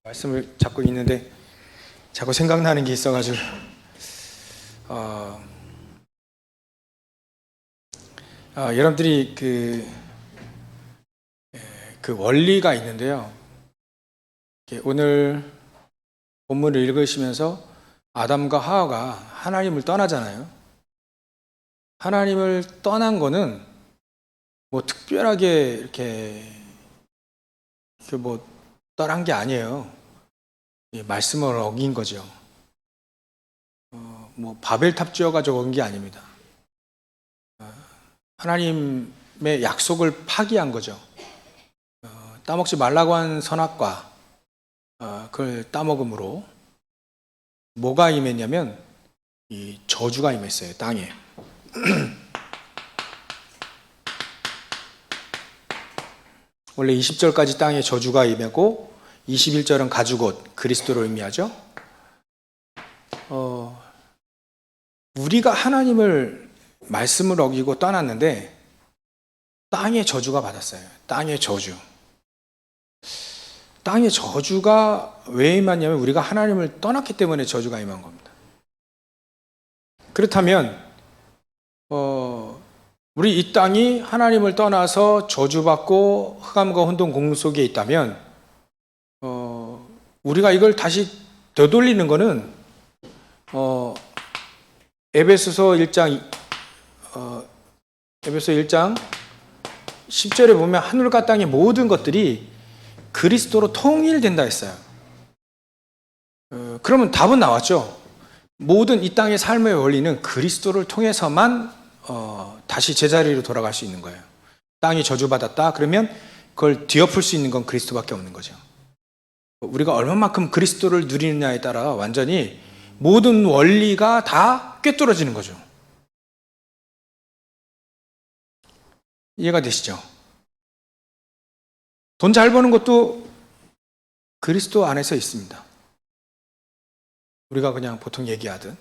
말씀을 잡고 있는데 자꾸 생각나는 게 있어가지고 여러분들이 그 원리가 있는데요. 오늘 본문을 읽으시면서 아담과 하와가 하나님을 떠나잖아요. 하나님을 떠난 거는 뭐 특별하게 이렇게 뭐 떠난 게 아니에요. 말씀을 어긴 거죠. 뭐 바벨탑 지어가지고 온 게 아닙니다. 하나님의 약속을 파기한 거죠. 따먹지 말라고 한 선악과 그걸 따먹음으로 뭐가 임했냐면 이 저주가 임했어요. 땅에. 원래 20절까지 땅에 저주가 임하고 21절은 가죽옷, 그리스도를 의미하죠. 우리가 하나님을 말씀을 어기고 떠났는데 땅에 저주가 받았어요. 땅의 저주. 땅의 저주가 왜 임했냐면 우리가 하나님을 떠났기 때문에 저주가 임한 겁니다. 그렇다면 우리 이 땅이 하나님을 떠나서 저주받고 흑암과 혼돈 공중 속에 있다면 우리가 이걸 다시 되돌리는 거는 에베소서 1장 10절에 보면 하늘과 땅의 모든 것들이 그리스도로 통일된다 했어요. 그러면 답은 나왔죠. 모든 이 땅의 삶의 원리는 그리스도를 통해서만 다시 제자리로 돌아갈 수 있는 거예요. 땅이 저주받았다 그러면 그걸 뒤엎을 수 있는 건 그리스도밖에 없는 거죠. 우리가 얼마만큼 그리스도를 누리느냐에 따라 완전히 모든 원리가 다 꿰뚫어지는 거죠. 이해가 되시죠? 돈 잘 버는 것도 그리스도 안에서 있습니다. 우리가 그냥 보통 얘기하듯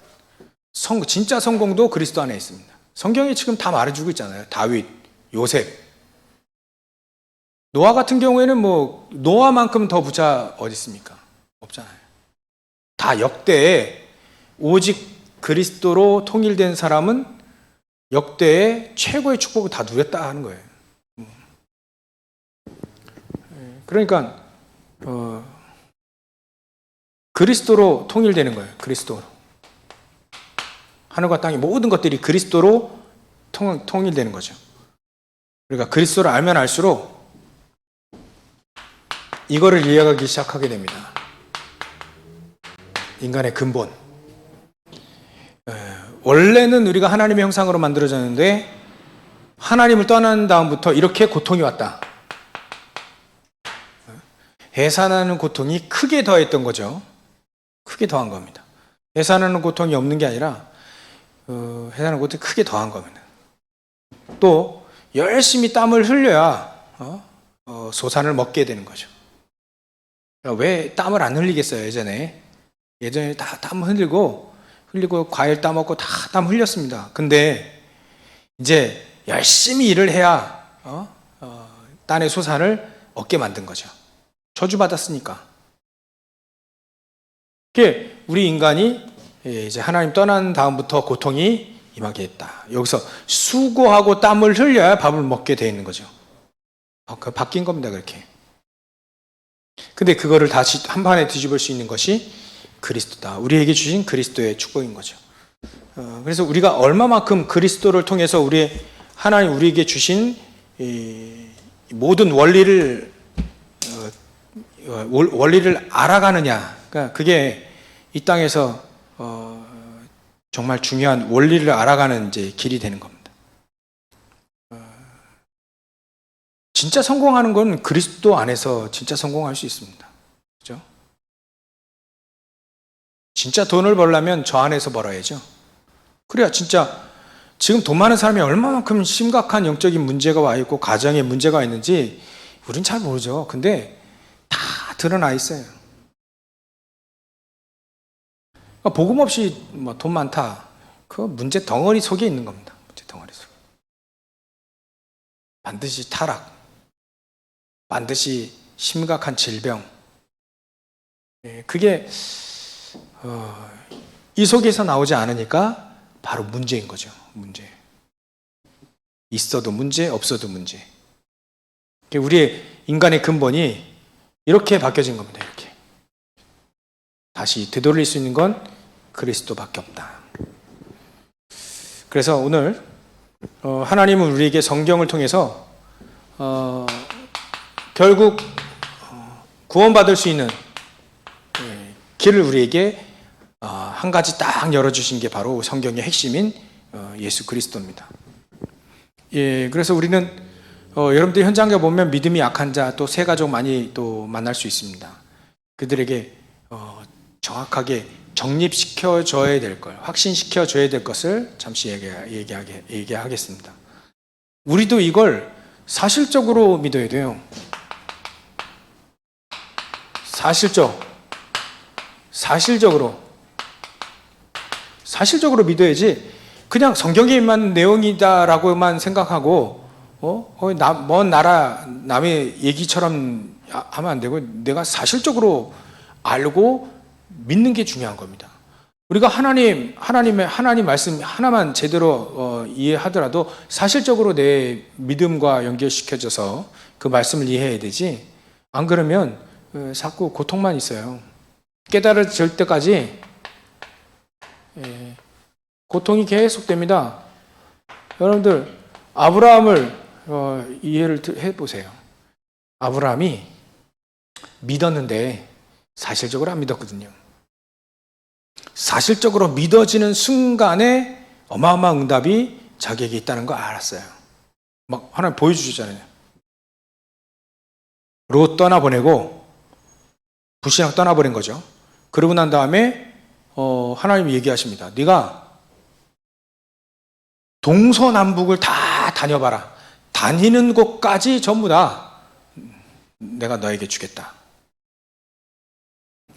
진짜 성공도 그리스도 안에 있습니다. 성경이 지금 다 말해주고 있잖아요. 다윗, 요셉, 노아 같은 경우에는 뭐 노아만큼 더 부자 어디 있습니까? 없잖아요. 다 역대에 오직 그리스도로 통일된 사람은 역대의 최고의 축복을 다 누렸다 하는 거예요. 그러니까 그리스도로 통일되는 거예요. 그리스도로. 하늘과 땅의 모든 것들이 그리스도로 통일되는 거죠. 그러니까 그리스도를 알면 알수록 이거를 이해하기 시작하게 됩니다. 인간의 근본. 원래는 우리가 하나님의 형상으로 만들어졌는데 하나님을 떠난 다음부터 이렇게 고통이 왔다. 해산하는 고통이 크게 더했던 거죠. 크게 더한 겁니다. 해산하는 고통이 없는 게 아니라 해산하는 고통이 크게 더한 겁니다. 또 열심히 땀을 흘려야 소산을 먹게 되는 거죠. 왜 땀을 안 흘리겠어요? 예전에 다 땀 흘리고 과일 따먹고 다 땀 흘렸습니다. 근데 이제 열심히 일을 해야 땀의 소산을 얻게 만든 거죠. 저주받았으니까. 그게 우리 인간이 이제 하나님 떠난 다음부터 고통이 임하게 했다. 여기서 수고하고 땀을 흘려야 밥을 먹게 돼 있는 거죠. 바뀐 겁니다. 그렇게. 근데 그거를 다시 한 판에 뒤집을 수 있는 것이 그리스도다. 우리에게 주신 그리스도의 축복인 거죠. 그래서 우리가 얼마만큼 그리스도를 통해서 하나님 우리에게 주신 모든 원리를 알아가느냐. 그러니까 그게 이 땅에서 정말 중요한 원리를 알아가는 이제 길이 되는 겁니다. 진짜 성공하는 건 그리스도 안에서 진짜 성공할 수 있습니다. 그죠? 진짜 돈을 벌려면 저 안에서 벌어야죠. 그래야 진짜 지금 돈 많은 사람이 얼마만큼 심각한 영적인 문제가 와 있고 가정에 문제가 있는지 우린 잘 모르죠. 근데 다 드러나 있어요. 복음 없이 돈 많다. 그 문제 덩어리 속에 있는 겁니다. 문제 덩어리 속에. 반드시 타락, 반드시 심각한 질병, 그게 이 속에서 나오지 않으니까 바로 문제인 거죠. 문제. 있어도 문제, 없어도 문제. 우리의 인간의 근본이 이렇게 바뀌어진 겁니다. 이렇게. 다시 되돌릴 수 있는 건 그리스도밖에 없다. 그래서 오늘 하나님은 우리에게 성경을 통해서 결국 구원받을 수 있는 길을 우리에게 한 가지 딱 열어주신 게 바로 성경의 핵심인 예수 그리스도입니다. 그래서 우리는 여러분들 현장에 보면 믿음이 약한 자 또 새 가족 많이 또 만날 수 있습니다. 그들에게 정확하게 정립시켜줘야 될 걸, 확신시켜줘야 될 것을 잠시 얘기하겠습니다. 우리도 이걸 사실적으로 믿어야 돼요. 사실적으로 믿어야지 그냥 성경에 있는 내용이다라고만 생각하고 먼 나라 남의 얘기처럼 하면 안 되고 내가 사실적으로 알고 믿는 게 중요한 겁니다. 우리가 하나님 말씀 하나만 제대로 이해하더라도 사실적으로 내 믿음과 연결시켜져서 그 말씀을 이해해야 되지, 안 그러면 자꾸 고통만 있어요. 깨달아질 때까지 고통이 계속됩니다. 여러분들 아브라함을 이해를 해보세요. 아브라함이 믿었는데 사실적으로 안 믿었거든요. 사실적으로 믿어지는 순간에 어마어마한 응답이 자기에게 있다는 거 알았어요. 막 하나님 보여주셨잖아요. 롯 떠나보내고 불신앙 떠나버린 거죠. 그러고 난 다음에 하나님이 얘기하십니다. 네가 동서남북을 다 다녀봐라. 다니는 곳까지 전부 다 내가 너에게 주겠다.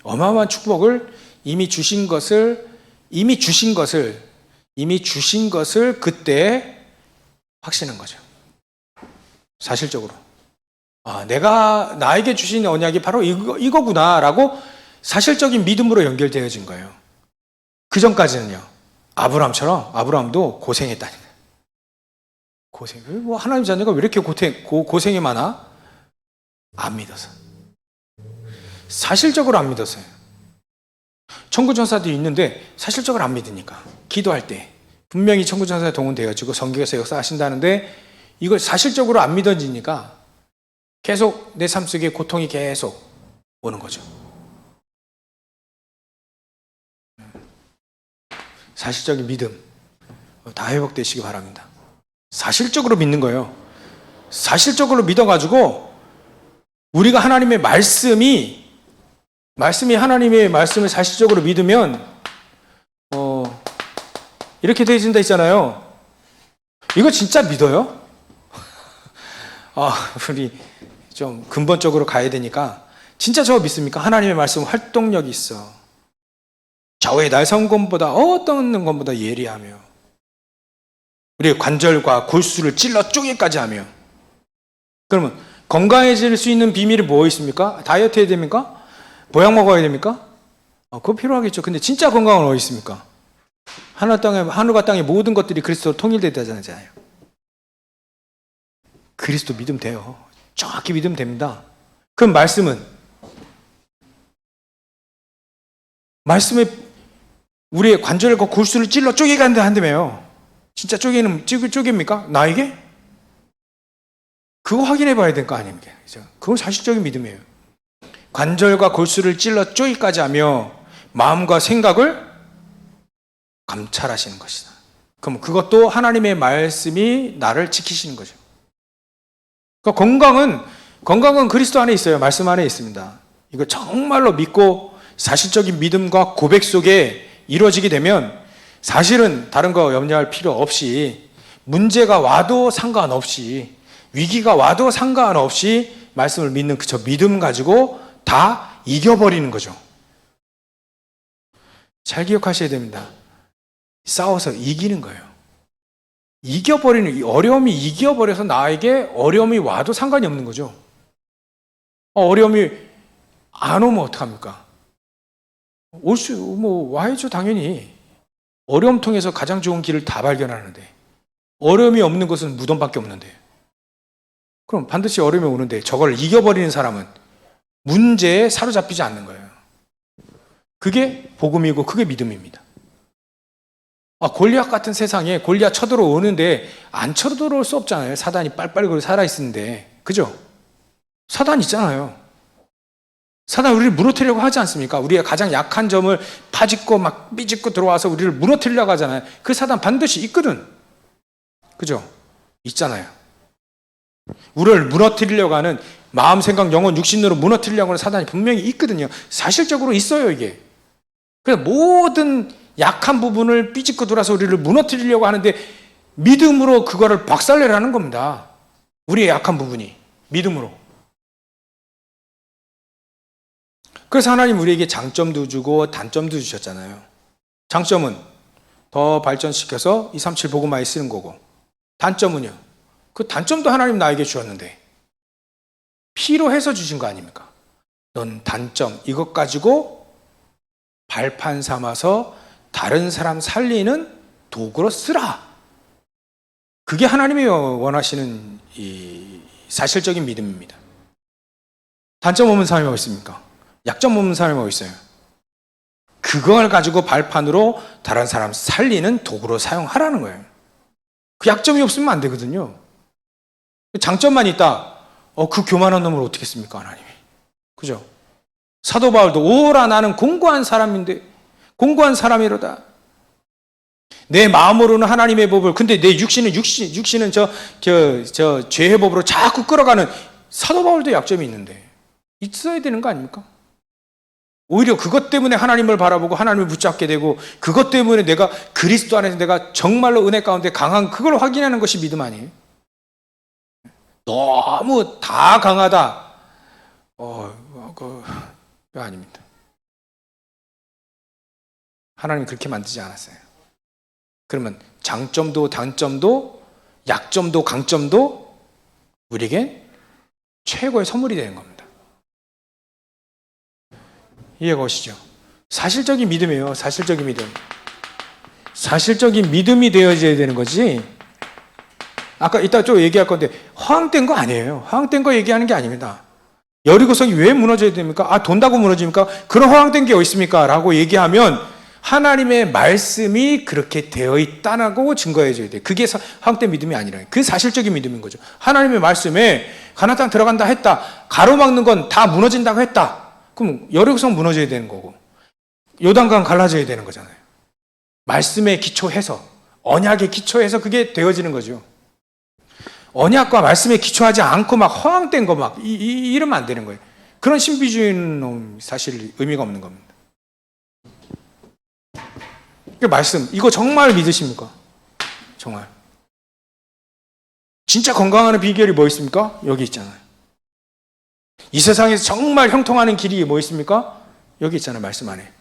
어마어마한 축복을 이미 주신 것을 그때 확신한 거죠. 사실적으로. 내가 나에게 주신 언약이 바로 이거구나라고 사실적인 믿음으로 연결되어진 거예요. 그 전까지는요. 아브라함도 고생했다니. 하나님 자녀가 왜 이렇게 고생이 많아? 안 믿어서. 사실적으로 안 믿었어요. 천구천사들이 있는데 사실적으로 안 믿으니까. 기도할 때 분명히 천구천사에 동원되어지고 성경에서 역사하신다는데 이걸 사실적으로 안 믿어지니까 계속 내 삶 속에 고통이 계속 오는 거죠. 사실적인 믿음 다 회복되시기 바랍니다. 사실적으로 믿는 거예요. 사실적으로 믿어가지고 우리가 하나님의 말씀이 하나님의 말씀을 사실적으로 믿으면 이렇게 되어진다 했잖아요. 이거 진짜 믿어요? 우리 좀 근본적으로 가야 되니까 진짜 저거 믿습니까? 하나님의 말씀 활동력이 있어. 좌우의 날선 것보다 어떤 것보다 예리하며 우리의 관절과 골수를 찔러 쪼개까지 하며. 그러면 건강해질 수 있는 비밀이 뭐 있습니까? 다이어트 해야 됩니까? 보약 먹어야 됩니까? 그거 필요하겠죠. 근데 진짜 건강은 어디 있습니까? 하늘과 땅의 모든 것들이 그리스도로 통일되잖아요. 그리스도 믿으면 돼요. 정확히 믿으면 됩니다. 그럼 말씀에 우리의 관절과 골수를 찔러 쪼개게 한다며요. 진짜 쪼개입니까? 나에게? 그거 확인해 봐야 될 거 아닙니까? 그건 사실적인 믿음이에요. 관절과 골수를 찔러 쪼개까지 하며 마음과 생각을 감찰하시는 것이다. 그럼 그것도 하나님의 말씀이 나를 지키시는 거죠. 그러니까 건강은 그리스도 안에 있어요. 말씀 안에 있습니다. 이거 정말로 믿고 사실적인 믿음과 고백 속에 이루어지게 되면 사실은 다른 거 염려할 필요 없이 문제가 와도 상관없이 위기가 와도 상관없이 말씀을 믿는 저 믿음 가지고 다 이겨버리는 거죠. 잘 기억하셔야 됩니다. 싸워서 이기는 거예요. 어려움이 이겨버려서 나에게 어려움이 와도 상관이 없는 거죠. 어려움이 안 오면 어떡합니까? 와야죠, 당연히. 어려움 통해서 가장 좋은 길을 다 발견하는데, 어려움이 없는 것은 무덤밖에 없는데, 그럼 반드시 어려움이 오는데 저걸 이겨버리는 사람은 문제에 사로잡히지 않는 거예요. 그게 복음이고 그게 믿음입니다. 골리앗 같은 세상에 골리앗 쳐들어오는데 안 쳐들어올 수 없잖아요. 사단이 빨빨거리고 살아있는데. 그죠? 사단 있잖아요. 사단 우리를 무너뜨리려고 하지 않습니까? 우리의 가장 약한 점을 파짓고 막 삐짓고 들어와서 우리를 무너뜨리려고 하잖아요. 그 사단 반드시 있거든. 그죠? 있잖아요. 우리를 무너뜨리려고 하는 마음, 생각, 영혼, 육신으로 무너뜨리려고 하는 사단이 분명히 있거든요. 사실적으로 있어요, 이게. 그래서 모든 약한 부분을 삐짓고 돌아서 우리를 무너뜨리려고 하는데 믿음으로 그거를 박살내라는 겁니다. 우리의 약한 부분이. 믿음으로. 그래서 하나님 우리에게 장점도 주고 단점도 주셨잖아요. 장점은 더 발전시켜서 237 복음화에 쓰는 거고, 단점은요, 그 단점도 하나님 나에게 주었는데 피로 해서 주신 거 아닙니까? 넌 단점 이것 가지고 발판 삼아서 다른 사람 살리는 도구로 쓰라. 그게 하나님이 원하시는 이 사실적인 믿음입니다. 단점 없는 사람이 어디 있습니까? 약점 없는 사람이 어디 있어요? 그걸 가지고 발판으로 다른 사람 살리는 도구로 사용하라는 거예요. 그 약점이 없으면 안 되거든요. 장점만 있다. 그 교만한 놈을 어떻게 했습니까, 하나님이? 그죠? 사도 바울도 오라 나는 공고한 사람인데 공고한 사람이로다. 내 마음으로는 하나님의 법을, 근데 내 육신은 저 죄의 법으로 자꾸 끌어가는 사도 바울도 약점이 있는데 있어야 되는 거 아닙니까? 오히려 그것 때문에 하나님을 바라보고 하나님을 붙잡게 되고, 그것 때문에 내가 그리스도 안에서 내가 정말로 은혜 가운데 강한 그걸 확인하는 것이 믿음 아니에요? 너무 다 강하다. 그거 아닙니다. 하나님 그렇게 만들지 않았어요. 그러면 장점도 단점도 약점도 강점도 우리에게 최고의 선물이 되는 겁니다. 이해가 오시죠? 사실적인 믿음이에요. 사실적인 믿음. 사실적인 믿음이 되어져야 되는 거지. 아까 이따 좀 얘기할 건데 허황된 거 아니에요. 허황된 거 얘기하는 게 아닙니다. 여리고성이 왜 무너져야 됩니까? 돈다고 무너집니까? 그런 허황된 게 어디 있습니까? 라고 얘기하면 하나님의 말씀이 그렇게 되어 있다고 증거해 줘야 돼요. 그게 허황된 믿음이 아니라 그 사실적인 믿음인 거죠. 하나님의 말씀에 가나안 땅 들어간다 했다. 가로막는 건 다 무너진다고 했다. 그럼 여리고성 무너져야 되는 거고 요단강 갈라져야 되는 거잖아요. 말씀에 기초해서, 언약에 기초해서 그게 되어지는 거죠. 언약과 말씀에 기초하지 않고 막 허황된 거 막 이러면 안 되는 거예요. 그런 신비주의는 사실 의미가 없는 겁니다. 말씀, 이거 정말 믿으십니까? 정말. 진짜 건강하는 비결이 뭐 있습니까? 여기 있잖아요. 이 세상에서 정말 형통하는 길이 뭐 있습니까? 여기 있잖아요. 말씀 안에.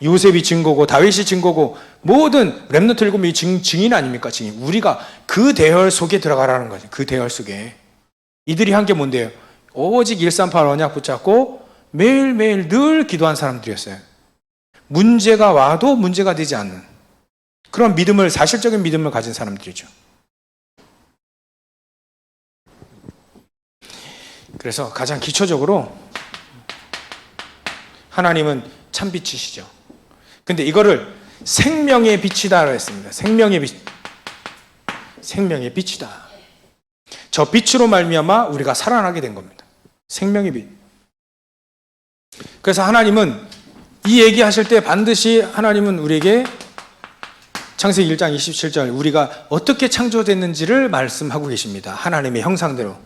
요셉이 증거고 다윗이 증거고 모든 렘넌트 일곱이 증인 아닙니까? 증인. 우리가 그 대열 속에 들어가라는 거죠. 그 대열 속에. 이들이 한 게 뭔데요? 오직 138 언약 붙잡고 매일매일 늘 기도한 사람들이었어요. 문제가 와도 문제가 되지 않는 그런 믿음을, 사실적인 믿음을 가진 사람들이죠. 그래서 가장 기초적으로 하나님은 참빛이시죠. 근데 이거를 생명의 빛이다라고 했습니다. 생명의 빛. 생명의 빛이다. 저 빛으로 말미암아 우리가 살아나게 된 겁니다. 생명의 빛. 그래서 하나님은 이 얘기하실 때 반드시 하나님은 우리에게 창세기 1장 27절 우리가 어떻게 창조됐는지를 말씀하고 계십니다. 하나님의 형상대로.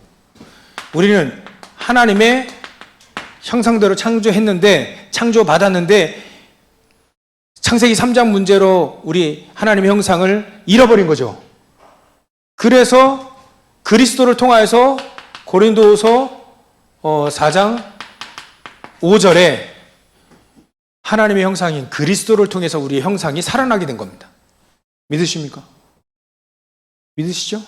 우리는 하나님의 형상대로 창조받았는데 창세기 3장 문제로 우리 하나님의 형상을 잃어버린 거죠. 그래서 그리스도를 통하여서 고린도후서 4장 5절에 하나님의 형상인 그리스도를 통해서 우리의 형상이 살아나게 된 겁니다. 믿으십니까? 믿으시죠?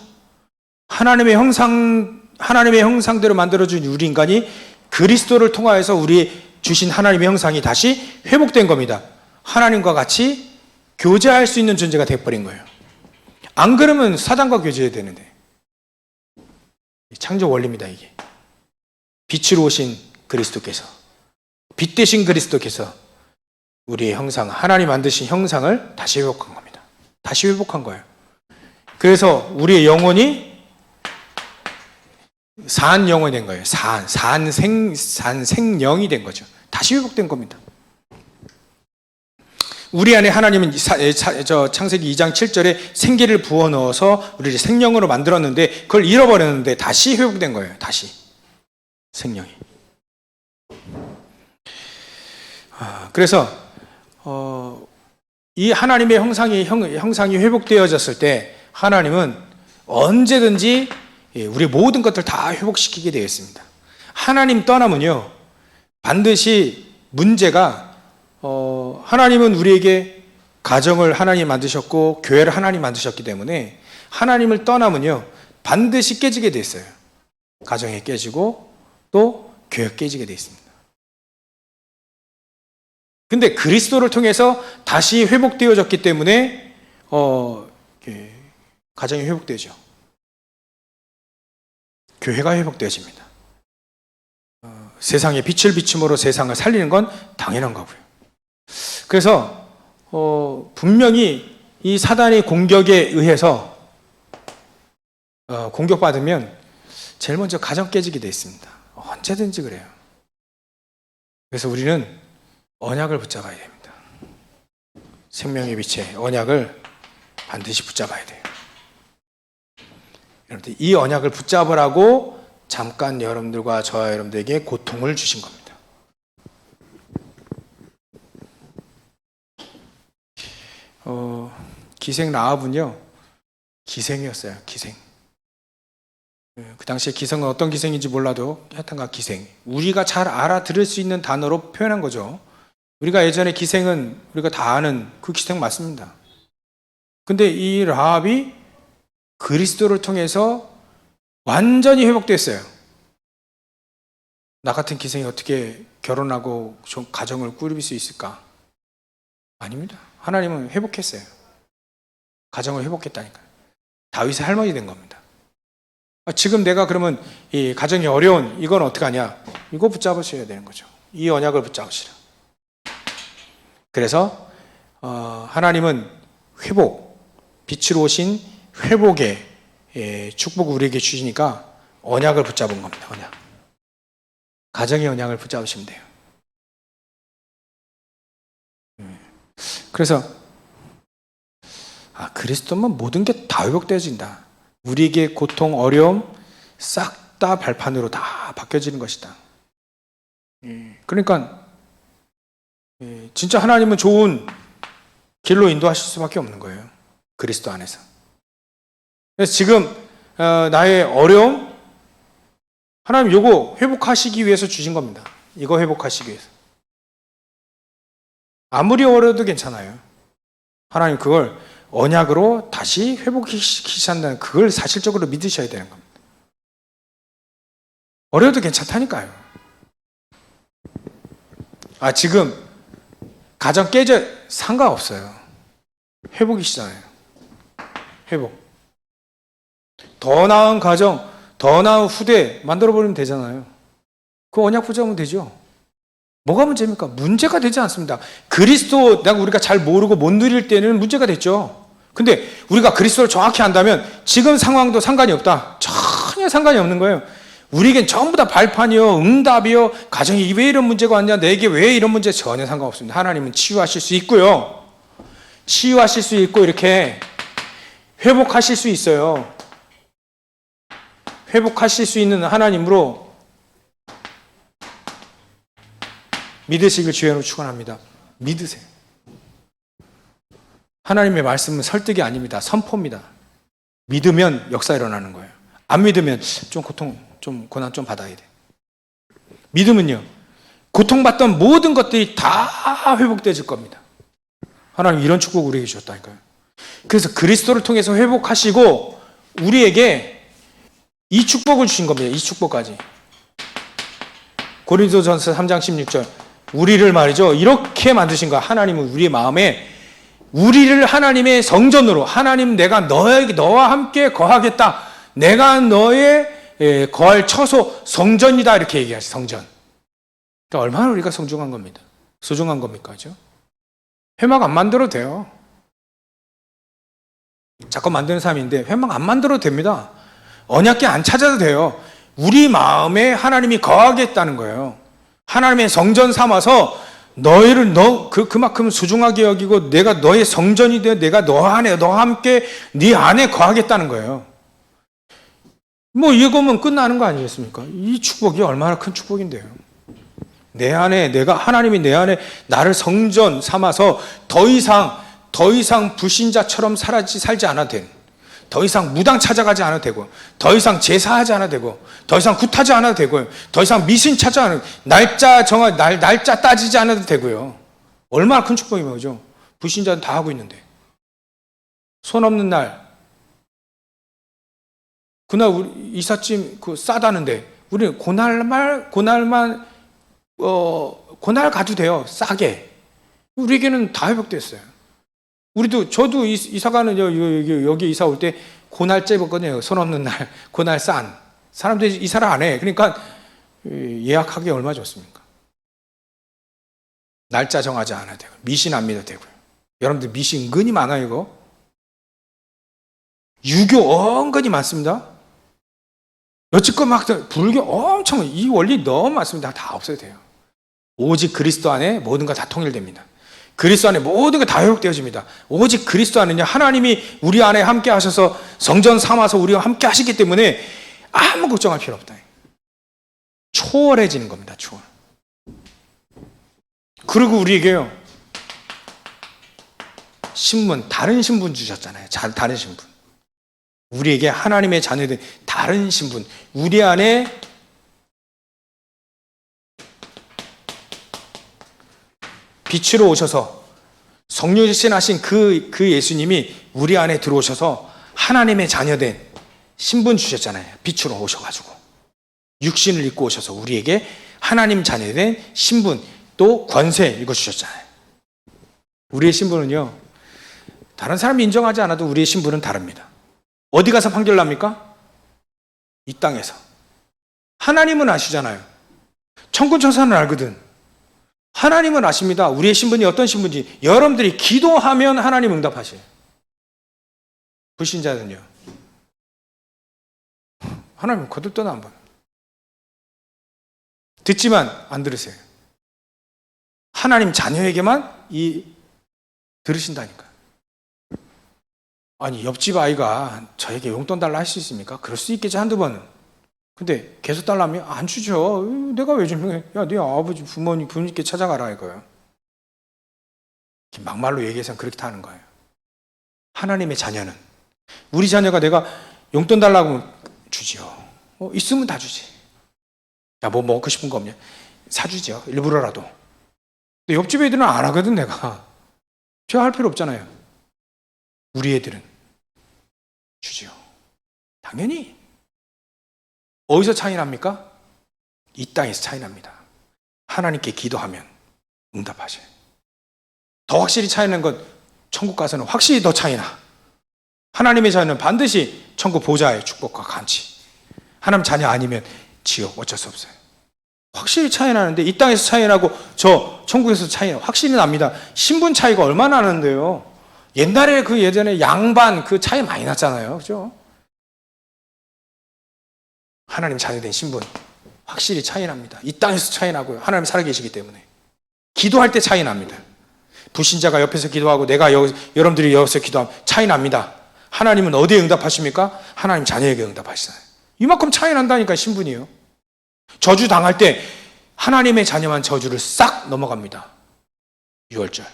하나님의 형상대로 만들어준 우리 인간이 그리스도를 통하여서 우리의 주신 하나님의 형상이 다시 회복된 겁니다. 하나님과 같이 교제할 수 있는 존재가 되어버린 거예요. 안 그러면 사단과 교제해야 되는데. 창조 원리입니다, 이게. 빛으로 오신 그리스도께서, 빛 대신 그리스도께서 우리의 형상, 하나님 만드신 형상을 다시 회복한 겁니다. 다시 회복한 거예요. 그래서 우리의 영혼이 산 영혼이 된 거예요. 산생령이 된 거죠. 다시 회복된 겁니다. 우리 안에 하나님은 창세기 2장 7절에 생기를 부어 넣어서 우리를 생명으로 만들었는데 그걸 잃어버렸는데 다시 회복된 거예요. 다시 생명이. 그래서 이 하나님의 형상이 회복되어졌을 때 하나님은 언제든지 우리 모든 것들 다 회복시키게 되어 있습니다. 하나님 떠나면요 반드시 문제가 하나님은 우리에게 가정을 하나님 만드셨고 교회를 하나님 만드셨기 때문에 하나님을 떠나면요 반드시 깨지게 돼 있어요. 가정이 깨지고 또 교회가 깨지게 돼 있습니다. 근데 그리스도를 통해서 다시 회복되어졌기 때문에 가정이 회복되죠. 교회가 회복되어집니다. 세상에 빛을 비춤으로 세상을 살리는 건 당연한 거고요. 그래서 분명히 이 사단의 공격에 의해서 공격받으면 제일 먼저 가정 깨지게 돼 있습니다. 언제든지 그래요. 그래서 우리는 언약을 붙잡아야 됩니다. 생명의 빛의 언약을 반드시 붙잡아야 돼요. 여러분들 이 언약을 붙잡으라고 잠깐 여러분들과 저와 여러분들에게 고통을 주신 겁니다. 기생 라합은요 기생이었어요. 기생. 그 당시에 기생은 어떤 기생인지 몰라도 하여튼가 기생. 우리가 잘 알아들을 수 있는 단어로 표현한 거죠. 우리가 예전에 기생은 우리가 다 아는 그 기생 맞습니다. 근데 이 라합이 그리스도를 통해서 완전히 회복됐어요. 나 같은 기생이 어떻게 결혼하고 좀 가정을 꾸릴 수 있을까? 아닙니다. 하나님은 회복했어요. 가정을 회복했다니까요. 다윗의 할머니 된 겁니다. 지금 내가 그러면 이 가정이 어려운 이건 어떻게 하냐? 이거 붙잡으셔야 되는 거죠. 이 언약을 붙잡으시라. 그래서 하나님은 회복, 빛으로 오신 회복의 축복을 우리에게 주시니까 언약을 붙잡은 겁니다. 언약. 가정의 언약을 붙잡으시면 돼요. 그래서 그리스도면 모든 게 다 회복되어진다. 우리에게 고통, 어려움 싹 다 발판으로 다 바뀌어지는 것이다. 그러니까 진짜 하나님은 좋은 길로 인도하실 수밖에 없는 거예요. 그리스도 안에서. 그래서 지금 나의 어려움 하나님 요거 회복하시기 위해서 주신 겁니다. 이거 회복하시기 위해서. 아무리 어려워도 괜찮아요. 하나님 그걸 언약으로 다시 회복시키신다는 그걸 사실적으로 믿으셔야 되는 겁니다. 어려워도 괜찮다니까요. 지금 가정 깨져 상관없어요. 회복이시잖아요. 회복. 더 나은 가정, 더 나은 후대 만들어버리면 되잖아요. 그 언약 붙잡으면 되죠. 뭐가 문제입니까? 문제가 되지 않습니다. 그리스도 우리가 잘 모르고 못 누릴 때는 문제가 됐죠. 근데 우리가 그리스도를 정확히 안다면 지금 상황도 상관이 없다. 전혀 상관이 없는 거예요. 우리에겐 전부 다 발판이요, 응답이요, 가정이 왜 이런 문제가 왔냐, 내게 왜 이런 문제 전혀 상관없습니다. 하나님은 치유하실 수 있고요. 치유하실 수 있고 이렇게 회복하실 수 있어요. 회복하실 수 있는 하나님으로 믿으시길 주의로 축원합니다. 믿으세요. 하나님의 말씀은 설득이 아닙니다. 선포입니다. 믿으면 역사 일어나는 거예요. 안 믿으면 고난 좀 받아야 돼. 믿으면요, 고통받던 모든 것들이 다 회복되어질 겁니다. 하나님 이런 축복 우리에게 주셨다니까요. 그래서 그리스도를 통해서 회복하시고 우리에게 이 축복을 주신 겁니다. 이 축복까지. 고린도전서 3장 16절 우리를 말이죠. 이렇게 만드신 거야. 하나님은 우리의 마음에 우리를 하나님의 성전으로 하나님 내가 너와 함께 거하겠다. 내가 너의 거할 처소 성전이다. 이렇게 얘기하시 성전. 그러니까 얼마나 우리가 소중한 겁니다. 소중한 겁니까? 그죠? 회막 안 만들어도 돼요. 자꾸 만드는 사람인데 회막 안 만들어도 됩니다. 언약궤 안 찾아도 돼요. 우리 마음에 하나님이 거하겠다는 거예요. 하나님의 성전 삼아서 너희를 그만큼 소중하게 여기고 내가 너의 성전이 되어 내가 너와 함께 네 안에 거하겠다는 거예요. 뭐 이거면 끝나는 거 아니겠습니까? 이 축복이 얼마나 큰 축복인데요. 내 안에 하나님이 내 안에 나를 성전 삼아서 더 이상 불신자처럼 살지 않아도 되는, 더 이상 무당 찾아가지 않아도 되고, 더 이상 제사하지 않아도 되고, 더 이상 굿하지 않아도 되고요. 더 이상 미신 찾아 않아도, 날짜 따지지 않아도 되고요. 얼마나 큰 축복이면 그죠? 불신자는 다 하고 있는데. 손 없는 날, 그날 우리 이삿짐 싸다는데, 우리는 고날 가도 돼요. 싸게. 우리에게는 다 회복됐어요. 저도 이사가는 여기 이사 올 때 고날 째봤거든요. 손 없는 날, 고날 싼. 사람들이 이사를 안 해. 그러니까 예약하기 얼마나 좋습니까? 날짜 정하지 않아도 되고, 미신 안 믿어도 되고요. 여러분들 미신 은근히 많아요, 이거. 유교 은근히 많습니다. 여지껏 불교 엄청, 이 원리 너무 많습니다. 다 없어도 돼요. 오직 그리스도 안에 모든 거 다 통일됩니다. 그리스도 안에 모든 게 다 회복되어집니다. 오직 그리스도 안에는 하나님이 우리 안에 함께 하셔서 성전 삼아서 우리와 함께 하시기 때문에 아무 걱정할 필요 없다. 초월해지는 겁니다. 초월. 그리고 우리에게요, 다른 신분 주셨잖아요. 다른 신분. 우리에게 하나님의 자녀된 다른 신분, 우리 안에 빛으로 오셔서 성육신하신 그 예수님이 우리 안에 들어오셔서 하나님의 자녀된 신분 주셨잖아요. 빛으로 오셔가지고 육신을 입고 오셔서 우리에게 하나님 자녀된 신분 또 권세 이거 주셨잖아요. 우리의 신분은요, 다른 사람이 인정하지 않아도 우리의 신분은 다릅니다. 어디 가서 판결 납니까? 이 땅에서. 하나님은 아시잖아요. 천군천사는 알거든. 하나님은 아십니다. 우리의 신분이 어떤 신분인지. 여러분들이 기도하면 하나님 응답하셔요. 불신자는요, 하나님 거들떠나 안 봐요. 듣지만 안 들으세요. 하나님 자녀에게만 들으신다니까요. 아니, 옆집 아이가 저에게 용돈 달라 할 수 있습니까? 그럴 수 있겠지, 한두 번은. 근데 계속 달라면 안 주죠. 내가 왜 주면, 야, 네 아버지 부모님께 찾아가라 이거예요. 막말로 얘기해서는 그렇게 하는 거예요. 하나님의 자녀는, 우리 자녀가 내가 용돈 달라고 하면 주지요. 있으면 다 주지. 야, 뭐 먹고 싶은 거 없냐? 사주죠. 일부러라도. 근데 옆집 애들은 안 하거든, 내가. 제가 할 필요 없잖아요. 우리 애들은 주지요. 당연히. 어디서 차이 납니까? 이 땅에서 차이 납니다. 하나님께 기도하면 응답하셔요. 더 확실히 차이 나는 건 천국 가서는 확실히 더 차이 나. 하나님의 자녀는 반드시 천국 보좌의 축복과 간치. 하나님 자녀 아니면 지옥 어쩔 수 없어요. 확실히 차이 나는데 이 땅에서 차이 나고 저 천국에서 차이 확실히 납니다. 신분 차이가 얼마나 나는데요. 옛날에 예전에 양반 차이 많이 났잖아요. 그죠? 하나님 자녀된 신분 확실히 차이 납니다. 이 땅에서 차이 나고요. 하나님 살아계시기 때문에. 기도할 때 차이 납니다. 불신자가 옆에서 기도하고 여러분들이 여기서 기도하면 차이 납니다. 하나님은 어디에 응답하십니까? 하나님 자녀에게 응답하시잖아요. 이만큼 차이 난다니까, 신분이요. 저주 당할 때 하나님의 자녀만 저주를 싹 넘어갑니다. 6월절.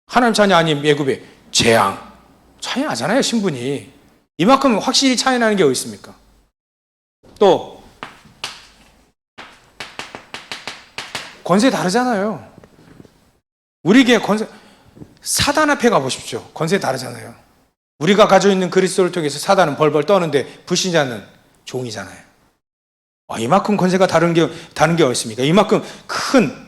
하나님 자녀 아닌 예굽의 재앙. 차이 나잖아요, 신분이. 이만큼 확실히 차이 나는 게 어디 있습니까? 또 권세 다르잖아요. 우리에게 사단 앞에 가보십시오. 권세 다르잖아요. 우리가 가지고 있는 그리스도를 통해서 사단은 벌벌 떠는데 불신자는 종이잖아요. 이만큼 권세가 다른 게 어디 있습니까? 이만큼 큰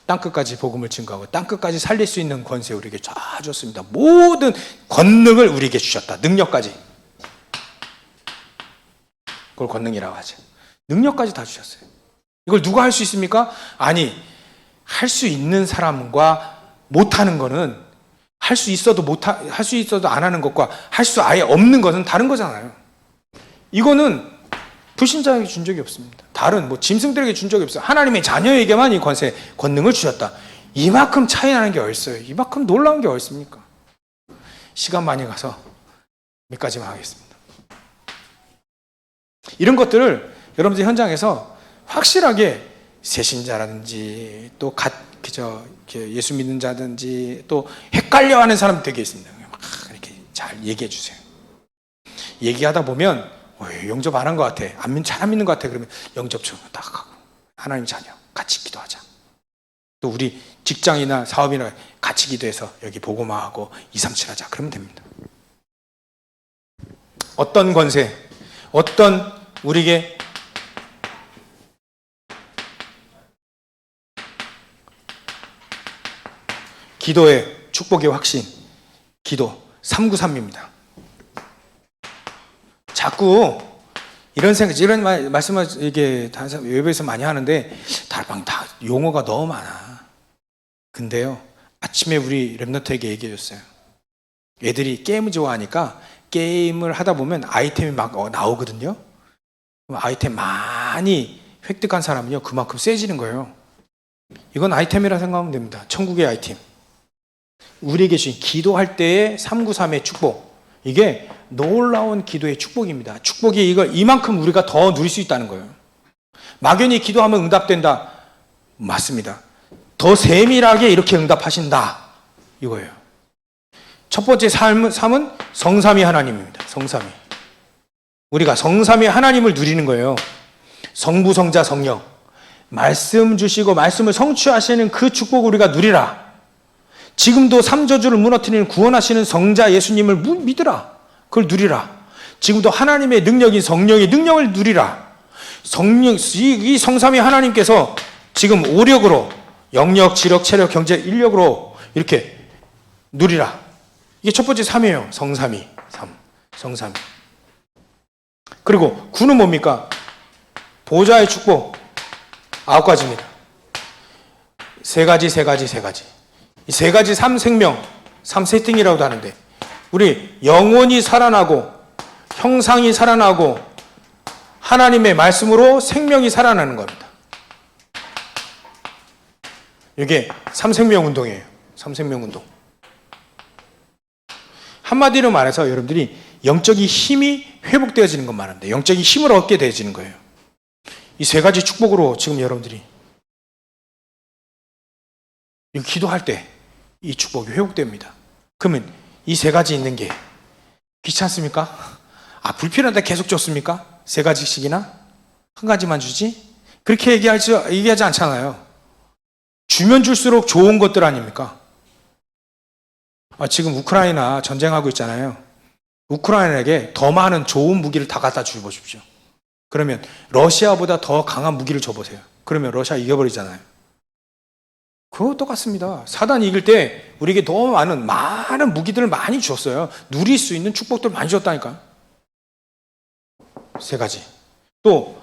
땅끝까지 복음을 증거하고 땅끝까지 살릴 수 있는 권세 우리에게 다 줬습니다. 모든 권능을 우리에게 주셨다. 능력까지. 그걸 권능이라고 하죠. 능력까지 다 주셨어요. 이걸 누가 할 수 있습니까? 아니, 할 수 있는 사람과 못하는 거는 할 수 있어도 할 수 있어도 안 하는 것과 할 수 아예 없는 것은 다른 거잖아요. 이거는 불신자에게 준 적이 없습니다. 다른 짐승들에게 준 적이 없어요. 하나님의 자녀에게만 이 권능을 주셨다. 이만큼 차이 나는 게 어딨어요? 이만큼 놀라운 게 어딨습니까? 시간 많이 가서 몇 가지만 하겠습니다. 이런 것들을 여러분들 현장에서 확실하게 새신자라든지 또 예수 믿는 자든지 또 헷갈려하는 사람 되게 있습니다. 막 이렇게 잘 얘기해 주세요. 얘기하다 보면 영접 안 한 것 같아. 잘 안 믿는 것 같아. 그러면 영접 좀 딱 하고 하나님 자녀 같이 기도하자. 또 우리 직장이나 사업이나 같이 기도해서 여기 보고마하고 2, 3, 7 하자. 그러면 됩니다. 어떤 권세, 어떤 우리에게 기도의 축복의 확신, 기도 393입니다. 자꾸 이런 말씀을 이게 외부에서 많이 하는데 다 용어가 너무 많아. 근데요, 아침에 우리 랩너트에게 얘기해 줬어요. 애들이 게임을 좋아하니까 게임을 하다 보면 아이템이 막 나오거든요. 그럼 아이템 많이 획득한 사람은요, 그만큼 세지는 거예요. 이건 아이템이라 생각하면 됩니다. 천국의 아이템. 우리에게 주신 기도할 때의 393의 축복. 이게 놀라운 기도의 축복입니다. 축복이 이만큼 우리가 더 누릴 수 있다는 거예요. 막연히 기도하면 응답된다. 맞습니다. 더 세밀하게 이렇게 응답하신다. 이거예요. 첫 번째 삶은 성삼위 하나님입니다. 성삼위. 우리가 성삼위 하나님을 누리는 거예요. 성부, 성자, 성령. 말씀 주시고 말씀을 성취하시는 그 축복을 우리가 누리라. 지금도 삼저주를 무너뜨리는 구원하시는 성자 예수님을 믿으라. 그걸 누리라. 지금도 하나님의 능력인 성령의 능력을 누리라. 이 성삼위 하나님께서 지금 오력으로 영력, 지력, 체력, 경제, 인력으로 이렇게 누리라. 이게 첫 번째 삼이에요. 성삼위. 성삼위. 그리고 구는 뭡니까? 보좌의 축복 9가지입니다. 세 가지. 이 세 가지 3생명, 3세팅이라고도 하는데 우리 영혼이 살아나고 형상이 살아나고 하나님의 말씀으로 생명이 살아나는 겁니다. 이게 3생명 운동이에요. 3생명 운동. 한마디로 말해서 여러분들이 영적인 힘이 회복되어지는 것만 합니다. 영적인 힘을 얻게 되어지는 거예요. 이 세 가지 축복으로 지금 여러분들이 기도할 때 이 축복이 회복됩니다. 그러면 이 세 가지 있는 게 귀찮습니까? 불필요한데 계속 줬습니까? 세 가지씩이나? 한 가지만 주지? 그렇게 얘기하지 않잖아요. 주면 줄수록 좋은 것들 아닙니까? 지금 우크라이나 전쟁하고 있잖아요. 우크라이나에게 더 많은 좋은 무기를 다 갖다 주십시오. 그러면 러시아보다 더 강한 무기를 줘보세요. 그러면 러시아 이겨버리잖아요. 그거 똑같습니다. 사단이 이길 때 우리에게 너무 많은 무기들을 많이 줬어요. 누릴 수 있는 축복들을 많이 줬다니까. 세 가지. 또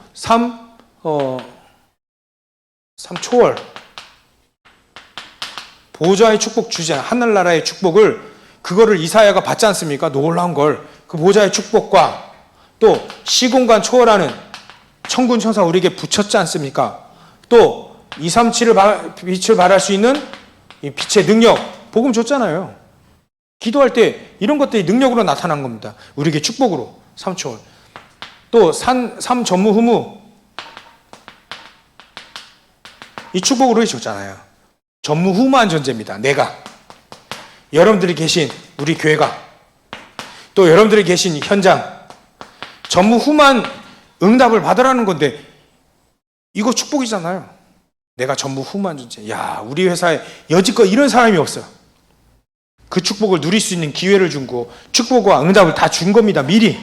3초월. 보좌의 축복 주잖아요. 하늘나라의 축복을 그거를 이사야가 받지 않습니까? 놀라운 걸. 그 보좌의 축복과 또 시공간 초월하는 천군 천사 우리에게 붙였지 않습니까? 또 237을 빛을 발할 수 있는 이 빛의 능력, 복음 줬잖아요. 기도할 때 이런 것들이 능력으로 나타난 겁니다. 우리에게 축복으로 3초월. 또 삼전무후무 이 축복으로 줬잖아요. 전무후무한 존재입니다. 내가 여러분들이 계신 우리 교회가 또 여러분들이 계신 현장 전무후무한 응답을 받으라는 건데 이거 축복이잖아요. 내가 전무후무한 존재. 우리 회사에 여지껏 이런 사람이 없어요. 그 축복을 누릴 수 있는 기회를 준 거, 축복과 응답을 다 준 겁니다. 미리.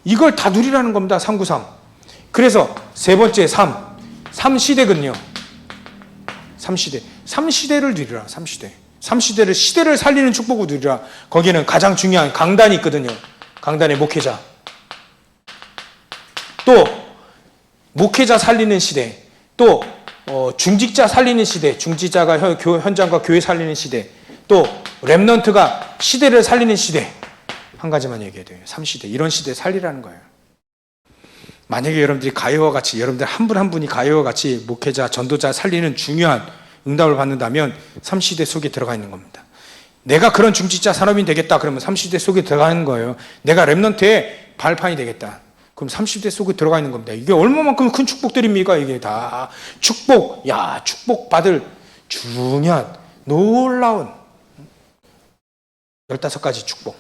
이걸 다 누리라는 겁니다. 393. 그래서 세 번째 3시대군요. 3시대. 3시대를 누리라. 3시대. 3시대를 시대를 살리는 축복을 누리라. 거기에는 가장 중요한 강단이 있거든요. 강단의 목회자. 또 목회자 살리는 시대. 또 중직자 살리는 시대. 중직자가 현장과 교회 살리는 시대. 또 렘넌트가 시대를 살리는 시대. 한 가지만 얘기해야 돼요. 3시대. 이런 시대 살리라는 거예요. 만약에 여러분들이 가요와 같이, 여러분들 한 분 한 분이 가요와 같이 목회자, 전도자 살리는 중요한 응답을 받는다면 3시대 속에 들어가 있는 겁니다. 내가 그런 중직자 산업인 되겠다 그러면 3시대 속에 들어가는 거예요. 내가 렘넌트의 발판이 되겠다. 그럼 30대 속에 들어가 있는 겁니다. 이게 얼마만큼 큰 축복들입니까? 이게 다 축복, 축복받을 중요한 놀라운 15가지 축복.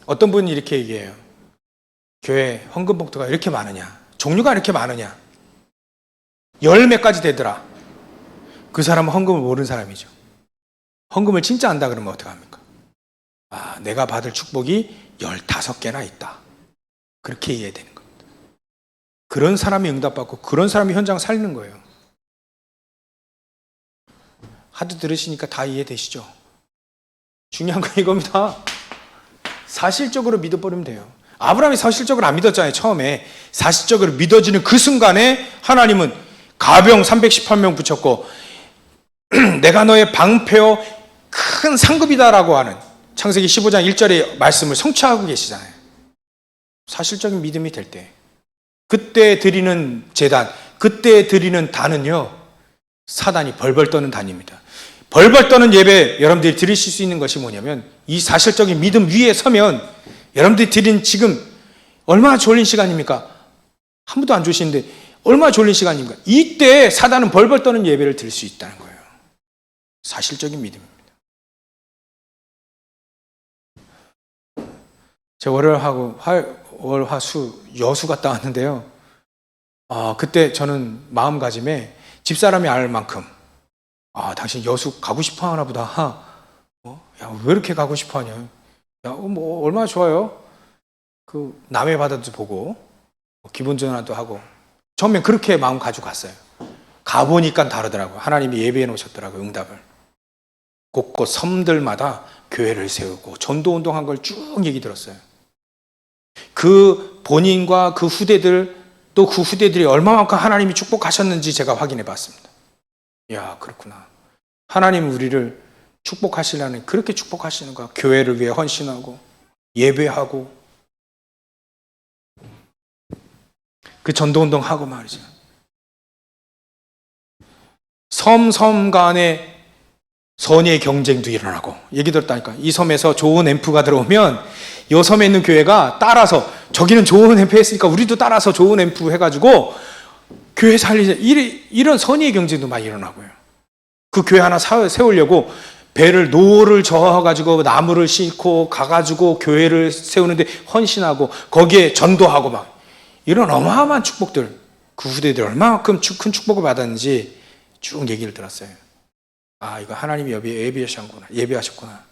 어떤 분이 이렇게 얘기해요. 교회 헌금 봉투가 이렇게 많으냐? 종류가 이렇게 많으냐? 열 몇 가지 되더라. 그 사람은 헌금을 모르는 사람이죠. 헌금을 진짜 안다 그러면 어떡합니까? 내가 받을 축복이 15개나 있다. 그렇게 이해해야 되는 겁니다. 그런 사람이 응답받고 그런 사람이 현장 살리는 거예요. 하도 들으시니까 다 이해되시죠? 중요한 건 이겁니다. 사실적으로 믿어버리면 돼요. 아브라함이 사실적으로 안 믿었잖아요. 처음에. 사실적으로 믿어지는 그 순간에 하나님은 가병 318명 붙였고 내가 너의 방패요 큰 상급이다라고 하는 창세기 15장 1절의 말씀을 성취하고 계시잖아요. 사실적인 믿음이 될 때, 그때 드리는 제단, 그때 드리는 단은요, 사단이 벌벌 떠는 단입니다. 벌벌 떠는 예배 여러분들이 드리실 수 있는 것이 뭐냐면, 이 사실적인 믿음 위에 서면 여러분들이 드린 지금 얼마나 졸린 시간입니까? 한 분도 안 주시는데 얼마나 졸린 시간입니까? 이때 사단은 벌벌 떠는 예배를 드릴 수 있다는 거예요. 사실적인 믿음입니다. 제가 월, 화, 수, 여수 갔다 왔는데요. 그때 저는 마음가짐에 집사람이 알 만큼 당신 여수 가고 싶어 하나 보다. 왜 이렇게 가고 싶어 하냐. 얼마나 좋아요. 그 남해 바다도 보고 기분 전환도 하고 처음엔 그렇게 마음 가지고 갔어요. 가보니까 다르더라고요. 하나님이 예배해 놓으셨더라고요. 응답을. 곳곳 섬들마다 교회를 세우고 전도운동한 걸 쭉 얘기 들었어요. 그 본인과 그 후대들 또 그 후대들이 얼마만큼 하나님이 축복하셨는지 제가 확인해 봤습니다. 그렇구나. 하나님 우리를 축복하시려는, 그렇게 축복하시는 거야. 교회를 위해 헌신하고 예배하고 그 전도운동하고 말이죠. 섬 간의 선의의 경쟁도 일어나고 얘기 들었다니까. 이 섬에서 좋은 앰프가 들어오면 이 섬에 있는 교회가 따라서 저기는 좋은 앰프 했으니까 우리도 따라서 좋은 앰프 해가지고 교회 살리자. 이런 선의의 경쟁도 많이 일어나고요. 그 교회 하나 세우려고 배를 노를 저어가지고 나무를 싣고 가가지고 교회를 세우는데 헌신하고 거기에 전도하고 막 이런 어마어마한 축복들, 그 후대들이 얼마만큼 큰 축복을 받았는지 쭉 얘기를 들었어요. 이거 하나님이 예배하셨구나.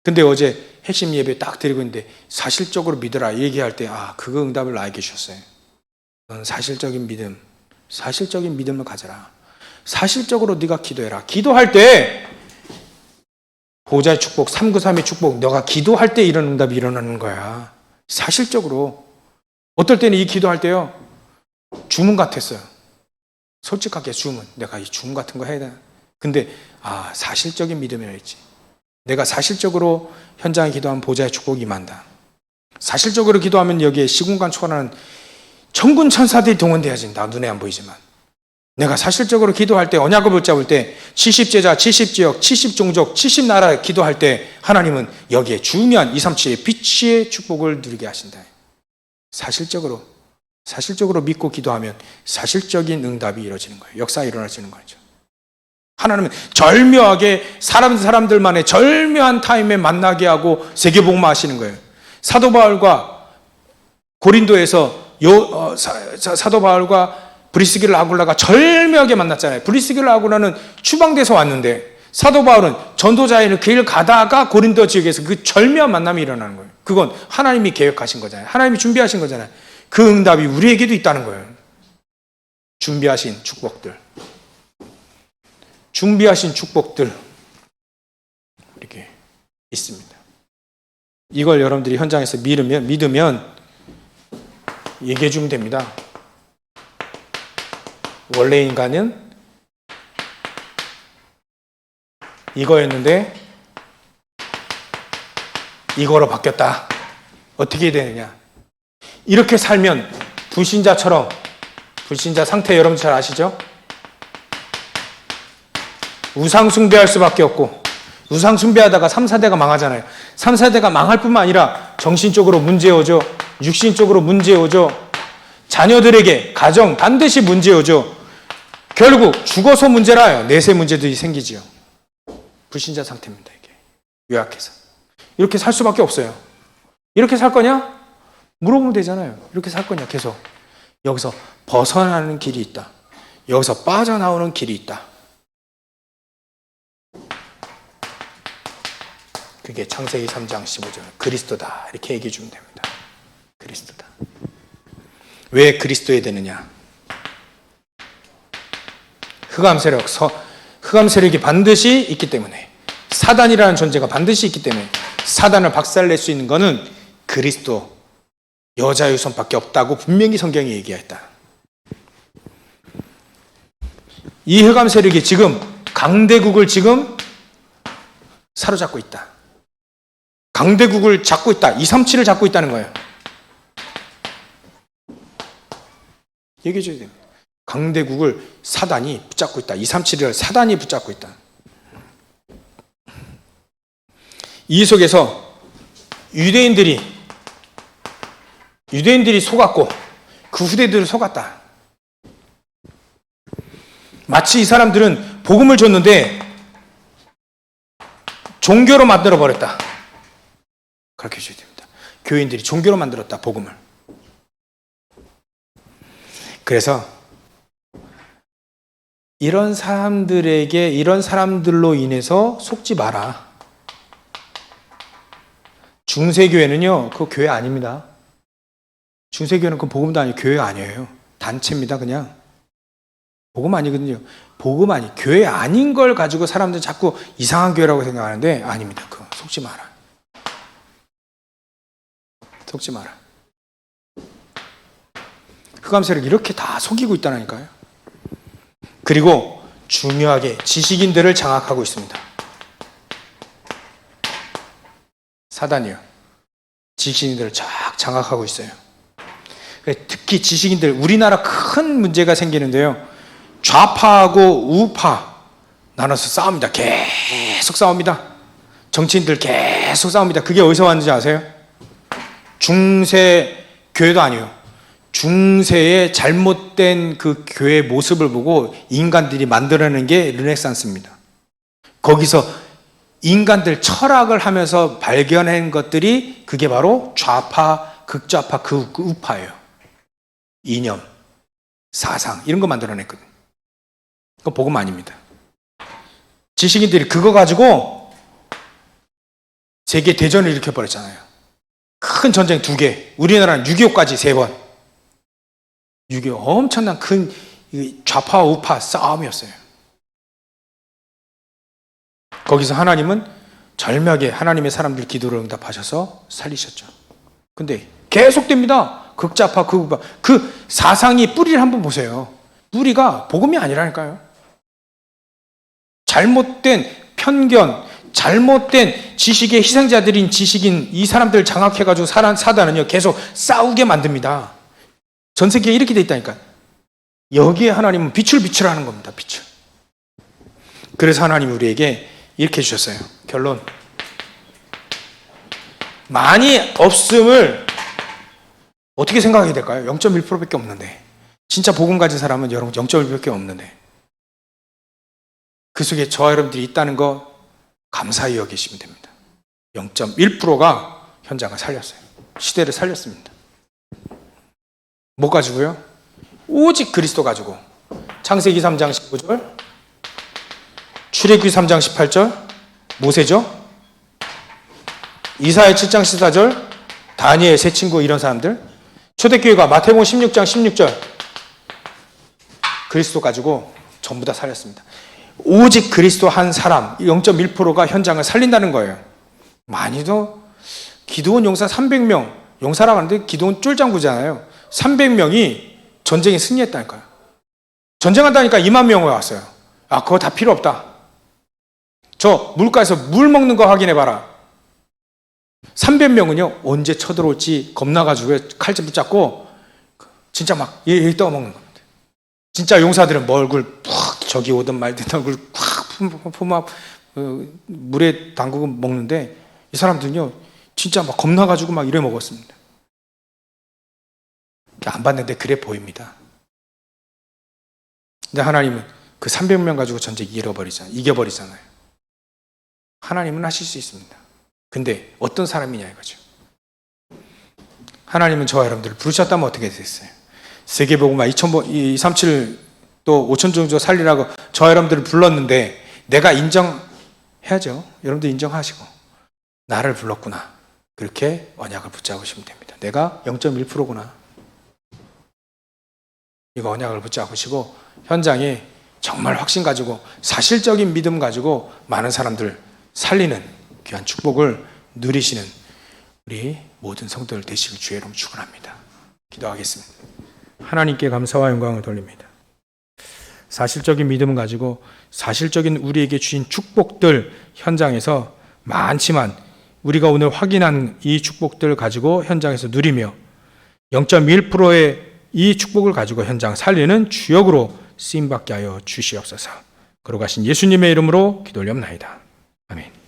근데 어제 핵심 예배 딱 드리고 있는데 사실적으로 믿어라 얘기할 때 그 응답을 나에게 주셨어요. 넌 사실적인 믿음을 가져라. 사실적으로 네가 기도해라. 기도할 때 보좌의 축복, 393의 축복, 너가 기도할 때 이런 응답이 일어나는 거야. 사실적으로. 어떨 때는 이 기도할 때요, 주문 같았어요. 솔직하게 주문. 내가 이 주문 같은 거 해야 되나? 근데 사실적인 믿음이라 했지. 내가 사실적으로 현장에 기도하면 보좌의 축복이 임한다. 사실적으로 기도하면 여기에 시공간 초월하는 천군 천사들이 동원되어진다. 눈에 안 보이지만. 내가 사실적으로 기도할 때, 언약을 붙잡을 때 70제자, 70지역, 70종족, 70나라 기도할 때 하나님은 여기에 중요한 237의 빛의 축복을 누리게 하신다. 사실적으로 믿고 기도하면 사실적인 응답이 이루어지는 거예요. 역사가 일어나지는 거죠. 하나님은 절묘하게 사람들만의 절묘한 타임에 만나게 하고 세계복음화 하시는 거예요. 사도 바울과 고린도에서 사도 바울과 브리스길라 아굴라가 절묘하게 만났잖아요. 브리스길라 아굴라는 추방돼서 왔는데 사도 바울은 전도자의 길 가다가 고린도 지역에서 그 절묘한 만남이 일어나는 거예요. 그건 하나님이 계획하신 거잖아요. 하나님이 준비하신 거잖아요. 그 응답이 우리에게도 있다는 거예요. 준비하신 축복들. 준비하신 축복들. 이렇게 있습니다. 이걸 여러분들이 현장에서 믿으면 얘기해 주면 됩니다. 원래 인간은 이거였는데 이거로 바뀌었다. 어떻게 되느냐? 이렇게 살면 불신자처럼, 불신자 상태 여러분 잘 아시죠? 우상 숭배할 수밖에 없고, 우상 숭배하다가 3, 4대가 망하잖아요. 3, 4대가 망할 뿐만 아니라 정신적으로 문제 오죠. 육신적으로 문제 오죠. 자녀들에게 가정 반드시 문제 오죠. 결국 죽어서 문제라요. 내세 문제들이 생기지요. 불신자 상태입니다. 이게 요약해서 이렇게 살 수밖에 없어요. 이렇게 살 거냐? 물어보면 되잖아요. 이렇게 살 거냐? 계속 여기서 벗어나는 길이 있다. 여기서 빠져나오는 길이 있다. 그게 창세기 3장 15절 그리스도다. 이렇게 얘기해 주면 됩니다. 그리스도다. 왜 그리스도에 되느냐? 흑암 세력이 반드시 있기 때문에, 사단이라는 존재가 반드시 있기 때문에 사단을 박살낼 수 있는 것은 그리스도 여자 유선밖에 없다고 분명히 성경이 얘기했다. 이 흑암 세력이 지금 강대국을 지금 사로잡고 있다. 강대국을 잡고 있다. 237을 잡고 있다는 거예요. 얘기해 줘야 됩니다. 강대국을 사단이 붙잡고 있다. 237을 사단이 붙잡고 있다. 이 속에서 유대인들이 속았고 그 후대들을 속았다. 마치 이 사람들은 복음을 줬는데 종교로 만들어 버렸다. 그렇게 해줘야 됩니다. 교인들이 종교로 만들었다. 복음을. 그래서 이런 사람들로 인해서 속지 마라. 중세교회는요, 그거 교회 아닙니다. 중세교회는 그 복음도 아니고 교회가 아니에요. 단체입니다, 그냥. 복음 아니거든요. 교회 아닌 걸 가지고 사람들이 자꾸 이상한 교회라고 생각하는데 아닙니다. 그거 속지 마라. 속지 마라. 흑암 세력이 이렇게 다 속이고 있다니까요. 그리고 중요하게 지식인들을 장악하고 있습니다. 사단이요. 지식인들을 쫙 장악하고 있어요. 특히 지식인들, 우리나라 큰 문제가 생기는데요. 좌파하고 우파 나눠서 싸웁니다. 계속 싸웁니다. 정치인들 계속 싸웁니다. 그게 어디서 왔는지 아세요? 중세 교회도 아니에요. 중세의 잘못된 그 교회의 모습을 보고 인간들이 만들어낸 게 르네상스입니다. 거기서 인간들 철학을 하면서 발견한 것들이 그게 바로 좌파, 극좌파, 우파예요. 이념, 사상 이런 거 만들어냈거든요. 그거 복음 아닙니다. 지식인들이 그거 가지고 세계 대전을 일으켜버렸잖아요. 큰 전쟁 2개, 우리나라는 6.25까지 3번. 6.25 엄청난 큰 좌파 우파 싸움이었어요. 거기서 하나님은 절묘하게 하나님의 사람들 기도를 응답하셔서 살리셨죠. 근데 계속됩니다. 극좌파, 극우파. 그 사상이 뿌리를 한번 보세요. 뿌리가 복음이 아니라니까요. 잘못된 편견, 잘못된 지식의 희생자들인 지식인 이 사람들을 장악해가지고 사단은요 계속 싸우게 만듭니다. 전 세계에 이렇게 돼 있다니까. 여기에 하나님은 빛을 비추라는 겁니다. 빛을. 그래서 하나님이 우리에게 이렇게 해주셨어요. 결론. 많이 없음을 어떻게 생각하게 될까요? 0.1%밖에 없는데. 진짜 복음 가진 사람은 여러분 0.1%밖에 없는데. 그 속에 저와 여러분들이 있다는 거 감사히 여기시면 됩니다. 0.1%가 현장을 살렸어요. 시대를 살렸습니다. 뭐 가지고요? 오직 그리스도 가지고. 창세기 3장 15절 출애굽기 3장 18절 모세죠. 이사야 7장 14절 다니엘 세 친구 이런 사람들. 초대교회가 마태복음 16장 16절 그리스도 가지고 전부 다 살렸습니다. 오직 그리스도 한 사람 0.1%가 현장을 살린다는 거예요. 많이도 기드온 용사 300명 용사라고 하는데 기드온 쫄장구잖아요. 300명이 전쟁에 승리했다니까요. 전쟁한다니까 2만 명이 왔어요. 아, 그거 다 필요 없다. 저 물가에서 물 먹는 거 확인해봐라. 300명은요 언제 쳐들어올지 겁나가지고 칼집 붙잡고 진짜 막 얘 떠먹는 겁니다. 진짜 용사들은 뭐 얼굴 푹 저기 오든 말든 얼굴 콱 품어 물에 담그고 먹는데 이 사람들은요 진짜 막 겁나가지고 막 이래 먹었습니다. 안 봤는데 그래 보입니다. 근데 하나님은 그 300명 가지고 전쟁 이겨버리잖아요. 하나님은 하실 수 있습니다. 근데 어떤 사람이냐 이거죠. 하나님은 저와 여러분들을 부르셨다면 어떻게 됐어요? 세계복음화 237 또 5천 정도 살리라고 저와 여러분들을 불렀는데 내가 인정해야죠. 여러분들 인정하시고 나를 불렀구나. 그렇게 언약을 붙잡으시면 됩니다. 내가 0.1%구나. 이거 언약을 붙잡으시고 현장에 정말 확신 가지고 사실적인 믿음 가지고 많은 사람들 살리는 귀한 축복을 누리시는 우리 모든 성도들 되시길 주의 이름으로 축원합니다. 기도하겠습니다. 하나님께 감사와 영광을 돌립니다. 사실적인 믿음을 가지고 사실적인 우리에게 주신 축복들 현장에서 많지만 우리가 오늘 확인한 이 축복들을 가지고 현장에서 누리며 0.1%의 이 축복을 가지고 현장 살리는 주역으로 쓰임받게 하여 주시옵소서. 걸어가신 예수님의 이름으로 기도 올려옵나이다. 아멘.